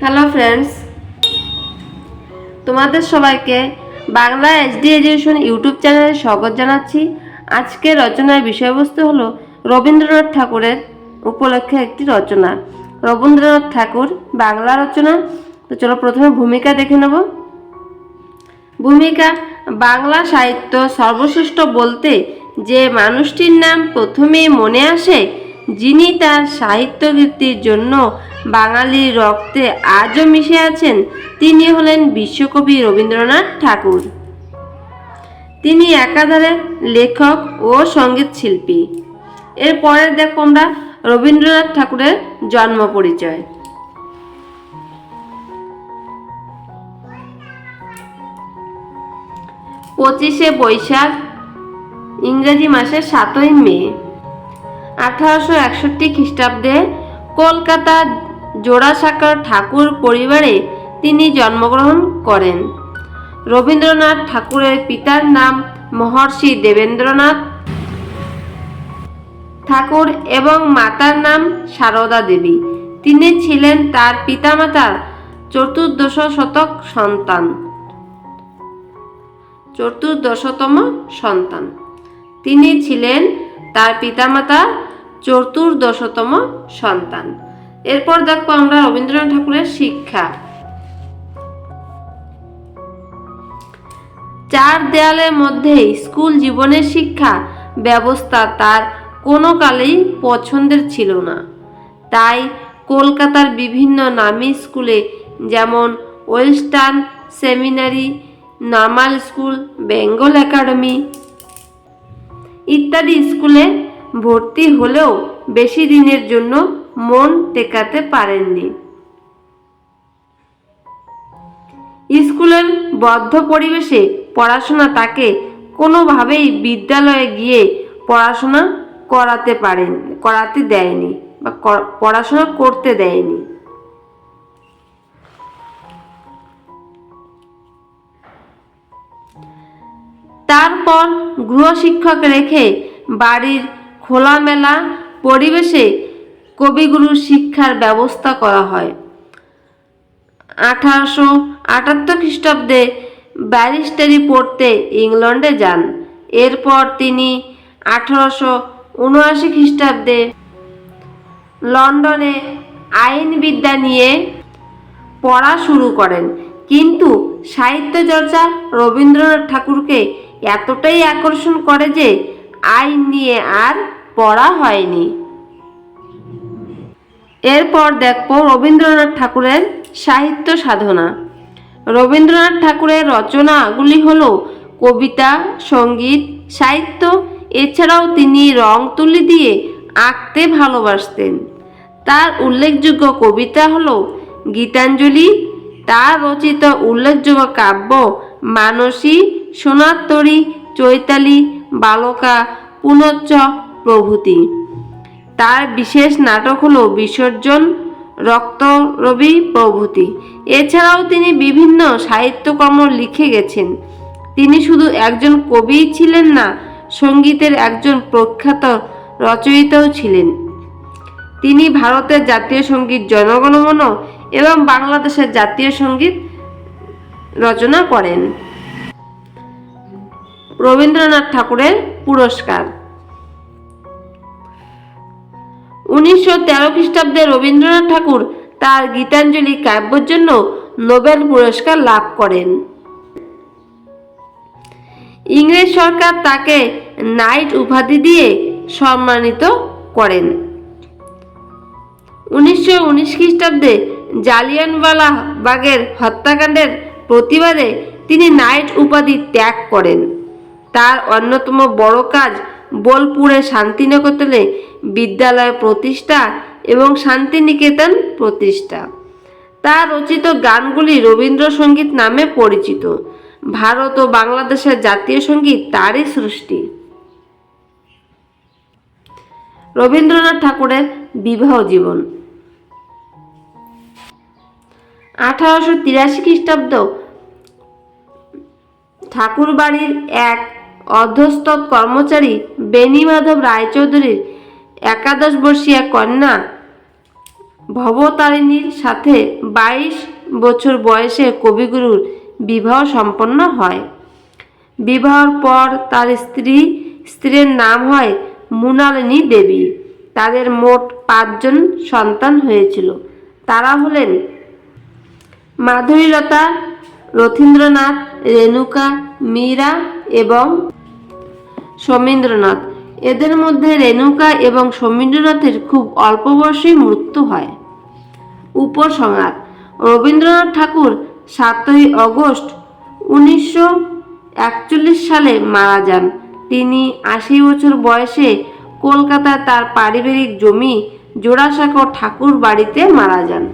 Hello friends, তোমাদের সবাইকে Bangla HD education YouTube চ্যানেলে স্বাগত জানাচ্ছি। আজকের রচনার বিষয়বস্তু হলো রবীন্দ্রনাথ ঠাকুরের উপলক্ষে একটি রচনা। রবীন্দ্রনাথ ঠাকুর বাংলা রচনা। তো চলো প্রথমে ভূমিকা দেখে নেব। ভূমিকা: বাংলা সাহিত্য সর্বশ্রেষ্ঠ বলতে যে মানুষটির নাম প্রথমেই মনে আসে, যিনি তার সাহিত্যকীর্তির জন্য বাঙালির রক্তে আজও মিশে আছেন, তিনি হলেন বিশ্বকবি রবীন্দ্রনাথ ঠাকুর। তিনি একাধারে লেখক ও সঙ্গীত শিল্পী। এরপরে দেখো আমরা রবীন্দ্রনাথ ঠাকুরের জন্ম পরিচয়। 25শে বৈশাখ ইংরেজি মাসের 7ই মে 1861 খ্রিস্টাব্দে কলকাতা জোড়াসাঁকোর ঠাকুর পরিবারে তিনি জন্মগ্রহণ করেন। রবীন্দ্রনাথ ঠাকুরের পিতার নাম মহর্ষি দেবেন্দ্রনাথ ঠাকুর এবং মাতার নাম সারদা দেবী। তিনি ছিলেন তার পিতামাতার চতুর্দশতম সন্তান। তিনি ছিলেন তার পিতামাতার চতুর্দশতম সন্তান। এরপর দেখবো আমরা রবীন্দ্রনাথ ঠাকুরের শিক্ষা। 4 দেয়ালের মধ্যে স্কুল জীবনের শিক্ষা ব্যবস্থা তার কোনো কালেই পছন্দের ছিল না। তাই কলকাতার বিভিন্ন নামী স্কুলে, যেমন western seminary, normal school, Bengal academy ইত্যাদি স্কুলে ভর্তি হলেও বেশি দিনের জন্য মন টেকাতে পারেননি। স্কুলের বদ্ধ পরিবেশে পড়াশোনা তাকে কোনোভাবেই বিদ্যালয়ে গিয়ে পড়াশোনা পড়াশোনা করতে দেয়নি। তারপর গৃহশিক্ষক রেখে বাড়ির খোলামেলা পরিবেশে কবিগুরু শিক্ষার ব্যবস্থা করা হয়। 1878 খ্রিস্টাব্দে ব্যারিস্টারি পড়তে ইংল্যান্ডে যান। এরপর তিনি 1879 খ্রিস্টাব্দে লন্ডনে আইনবিদ্যা নিয়ে পড়া শুরু করেন। কিন্তু সাহিত্য চর্চা রবীন্দ্রনাথ ঠাকুরকে এতটাই আকর্ষণ করে যে আইন নিয়ে আর পড়া হয়নি। এরপর দেখব রবীন্দ্রনাথ ঠাকুরের সাহিত্য সাধনা। রবীন্দ্রনাথ ঠাকুরের রচনাগুলি হল কবিতা, সঙ্গীত, সাহিত্য। এছাড়াও তিনি রং তুলি দিয়ে আঁকতে ভালোবাসতেন। তার উল্লেখযোগ্য কবিতা হল গীতাঞ্জলি, তার রচিত উল্লেখযোগ্য কাব্য মানসী, সোনার তরী, চৈতালি, বালকা, পুনচ্চ প্রভৃতি। তার বিশেষ নাটক হল বিসর্জন, রক্তরবি প্রভৃতি। এছাড়াও তিনি বিভিন্ন সাহিত্যকর্ম লিখে গেছেন। তিনি শুধু একজন কবিই ছিলেন না, সঙ্গীতের একজন প্রখ্যাত রচয়িতাও ছিলেন। তিনি ভারতের জাতীয় সঙ্গীত জনগণ মন এবং বাংলাদেশের জাতীয় সঙ্গীত রচনা করেন। রবীন্দ্রনাথ ঠাকুরের পুরস্কার। 1913 খ্রিস্টাব্দে রবীন্দ্রনাথ ঠাকুর তার গীতাঞ্জলি কাব্যের জন্য নোবেল পুরস্কার লাভ করেন। ইংরেজ সরকার তাকে নাইট উপাধি দিয়ে সম্মানিত করেন। 1919 খ্রিস্টাব্দে জালিয়ানওয়ালাবাগের হত্যাকাণ্ডের প্রতিবাদে তিনি নাইট উপাধি ত্যাগ করেন। তার অন্যতম বড় কাজ বোলপুরে শান্তিনিকেতনে বিদ্যালয় প্রতিষ্ঠা এবং শান্তিনিকেতন প্রতিষ্ঠা। তার রচিত গানগুলি রবীন্দ্রসঙ্গীত নামে পরিচিত। ভারত ও বাংলাদেশের জাতীয় সঙ্গীত তারই সৃষ্টি। রবীন্দ্রনাথ ঠাকুরের বিবাহ জীবন। 1883 খ্রিস্টাব্দ ঠাকুরবাড়ির এক অধস্তন কর্মচারী বেণীমাধব রায়চৌধুরীর 11 বর্ষীয়া কন্যা ভবতারিণীর সাথে 22 বছর বয়সে কবিগুরুর বিবাহ সম্পন্ন হয়। বিবাহের পর তার স্ত্রীর নাম হয় মৃণালিনী দেবী। তাদের মোট 5 জন সন্তান হয়েছিল। তারা হলেন মাধবীলতা, রথীন্দ্রনাথ, রেণুকা, মীরা এবং সমীন্দ্রনাথ। এদের মধ্যে রেণুকা এবং সমীন্দ্রনাথের খুব অল্প বয়সেই মৃত্যু হয়। উপসংহার: রবীন্দ্রনাথ ঠাকুর 7ই আগস্ট 1941 সালে মারা যান। তিনি 80 বছর বয়সে কলকাতায় তার পারিবারিক জমি জোড়াসাঁকো ঠাকুর বাড়িতে মারা যান।